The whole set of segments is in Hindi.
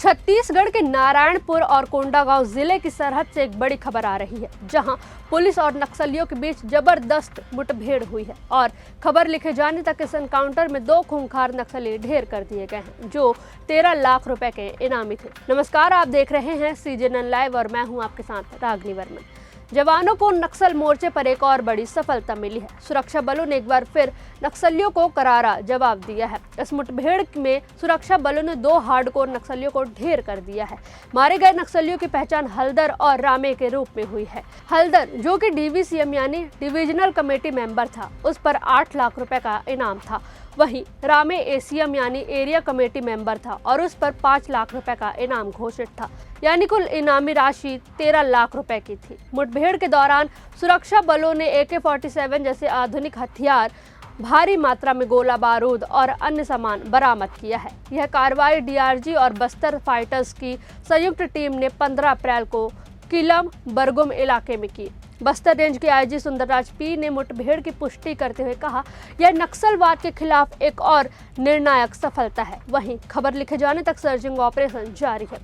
छत्तीसगढ़ के नारायणपुर और कोंडागांव जिले की सरहद से एक बड़ी खबर आ रही है, जहां पुलिस और नक्सलियों के बीच जबरदस्त मुठभेड़ हुई है और खबर लिखे जाने तक इस एनकाउंटर में 2 खूंखार नक्सली ढेर कर दिए गए हैं, जो 13 लाख रुपए के इनामी थे। नमस्कार, आप देख रहे हैं CJN लाइव और मैं हूं आपके साथ रागनी वर्मन। जवानों को नक्सल मोर्चे पर एक और बड़ी सफलता मिली है। सुरक्षा बलों ने एक बार फिर नक्सलियों को करारा जवाब दिया है। इस मुठभेड़ में सुरक्षा बलों ने 2 हार्डकोर नक्सलियों को ढेर कर दिया है। मारे गए नक्सलियों की पहचान हल्दर और रामे के रूप में हुई है। हल्दर, जो कि DVCM यानी डिविजनल कमेटी मेंबर था, उस पर 8 लाख रुपए का इनाम था। वहीं रामे ACM यानी एरिया कमेटी मेंबर था और उस पर 5 लाख रुपए का इनाम घोषित था, यानी कुल इनामी राशि 13 लाख रुपए की थी। मुठभेड़ के दौरान सुरक्षा बलों ने AK-47 जैसे आधुनिक हथियार, भारी मात्रा में गोला बारूद और अन्य सामान बरामद किया है। यह कार्रवाई DRG और बस्तर फाइटर्स की संयुक्त टीम ने 15 अप्रैल को किलम बरगुम इलाके में की। बस्तर रेंज के IG सुंदरराज P ने मुठभेड़ की पुष्टि करते हुए कहा, यह नक्सलवाद के खिलाफ एक और निर्णायक सफलता है। वहीं खबर लिखे जाने तक सर्चिंग ऑपरेशन जारी है।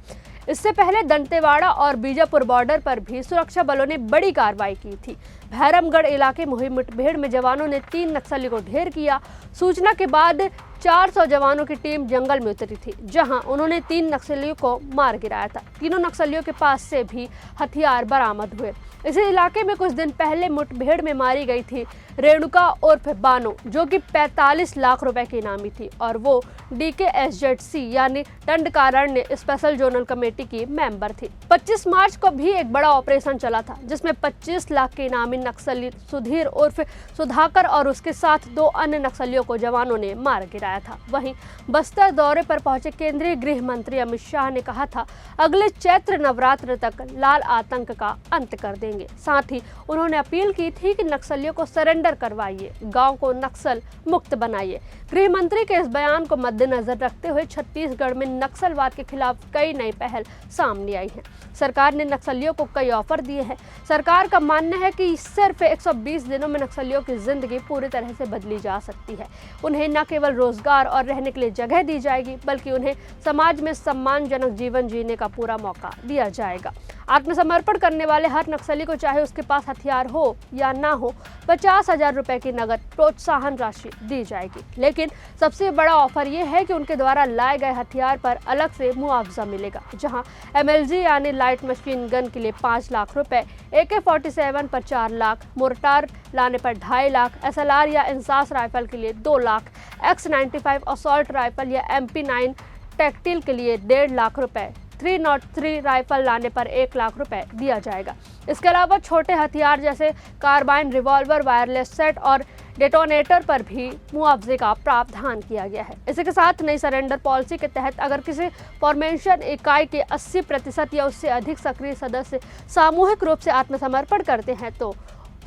इससे पहले दंतेवाड़ा और बीजापुर बॉर्डर पर भी सुरक्षा बलों ने बड़ी कार्रवाई की थी। भैरमगढ़ इलाके में हुई मुठभेड़ में जवानों ने 3 नक्सली को ढेर किया। सूचना के बाद 400 जवानों की टीम जंगल में उतरी थी, जहां उन्होंने 3 नक्सलियों को मार गिराया था। तीनों नक्सलियों के पास से भी हथियार बरामद हुए। इसी इलाके में कुछ दिन पहले मुठभेड़ में मारी गई थी रेणुका उर्फ बानो, जो कि 45 लाख रुपए की इनामी थी और वो DKSZC यानी दंडकारण्य स्पेशल जोनल कमेटी की मेंबर थी। 25 मार्च को भी एक बड़ा ऑपरेशन चला था, जिसमें 25 लाख के इनामी नक्सली सुधीर उर्फ सुधाकर और उसके साथ 2 अन्य नक्सलियों को जवानों ने मार गिराया था। वहीं बस्तर दौरे पर पहुंचे केंद्रीय गृह मंत्री अमित शाह ने कहा था, अगले चैत्र नवरात्र तक लाल आतंक का अंत कर देंगे। साथ ही उन्होंने अपील की थी कि नक्सलियों को सरेंडर करवाइए, गांव को नक्सल मुक्त बनाइए। गृह मंत्री के इस बयान को मद्देनजर रखते हुए छत्तीसगढ़ में नक्सलवाद के खिलाफ कई नई पहल सामने आई हैं। सरकार ने नक्सलियों को कई ऑफर दिए हैं। सरकार का मानना है कि सिर्फ 120 दिनों में नक्सलियों की जिंदगी पूरी तरह से बदली जा सकती है। उन्हें न केवल रोजगार और रहने के लिए जगह दी जाएगी, बल्कि उन्हें समाज में सम्मानजनक जीवन जीने का पूरा मौका दिया जाएगा। आत्मसमर्पण करने वाले हर नक्सली को, चाहे उसके पास हथियार हो या ना हो, 50,000 रुपए की नगद प्रोत्साहन राशि दी जाएगी। लेकिन सबसे बड़ा ऑफर यह है कि उनके द्वारा लाए गए हथियार पर अलग से मुआवजा मिलेगा, जहां MLG यानी लाइट मशीन गन के लिए 5 लाख रुपए, AK-47 पर 4 लाख, मोर्टार लाने पर 2.5 लाख, SLR या इंसास राइफल के लिए 2 लाख, X95 असॉल्ट राइफल या MP9 टैक्टिल के लिए 1.5 लाख रुपए, 303 राइफल लाने पर 1 लाख रुपए दिया जाएगा। इसके अलावा छोटे हथियार जैसे कार्बाइन, रिवॉल्वर, वायरलेस सेट और डेटोनेटर पर भी मुआवजे का प्रावधान किया गया है। इसी के साथ नई सरेंडर पॉलिसी के तहत अगर किसी फॉर्मेशन इकाई के 80% या उससे अधिक सक्रिय सदस्य सामूहिक रूप से आत्मसमर्पण करते हैं, तो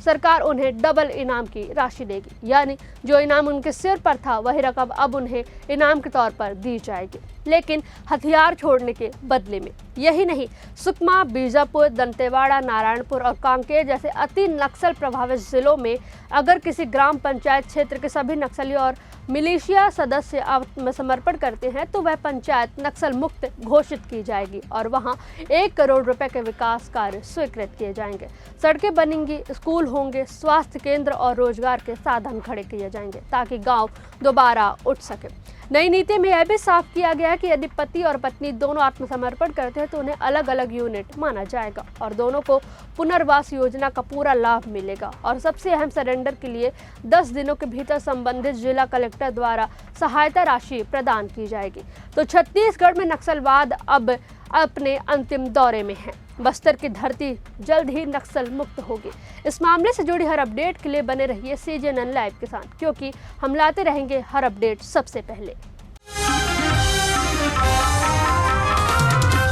सरकार उन्हें डबल इनाम की राशि देगी, यानी जो इनाम उनके सिर पर था वही रकम अब उन्हें इनाम के तौर पर दी जाएगी, लेकिन हथियार छोड़ने के बदले में। यही नहीं, सुकमा, बीजापुर, दंतेवाड़ा, नारायणपुर और कांकेर जैसे अति नक्सल प्रभावित जिलों में अगर किसी ग्राम पंचायत क्षेत्र के सभी नक्सली और मिलिशिया सदस्य आत्मसमर्पण करते हैं, तो वह पंचायत नक्सल मुक्त घोषित की जाएगी और वहां 1 करोड़ रुपए के विकास कार्य स्वीकृत किए जाएंगे। सड़कें बनेंगी, स्कूल होंगे, स्वास्थ्य केंद्र और रोजगार के साधन खड़े किए जाएंगे, ताकि गांव दोबारा उठ सके। नई नीति में यह भी साफ किया गया कि यदि पति और पत्नी दोनों आत्मसमर्पण करते हैं, तो उन्हें अलग अलग यूनिट माना जाएगा और दोनों को पुनर्वास योजना का पूरा लाभ मिलेगा। और सबसे अहम, सरेंडर के लिए 10 दिनों के भीतर संबंधित जिला कलेक्टर द्वारा सहायता राशि प्रदान की जाएगी। तो छत्तीसगढ़ में नक्सलवाद अब अपने अंतिम दौरे में है। बस्तर की धरती जल्द ही नक्सल मुक्त होगी। इस मामले से जुड़ी हर अपडेट के लिए बने रहिए CJN लाइव के साथ, क्योंकि हम लाते रहेंगे हर अपडेट सबसे पहले।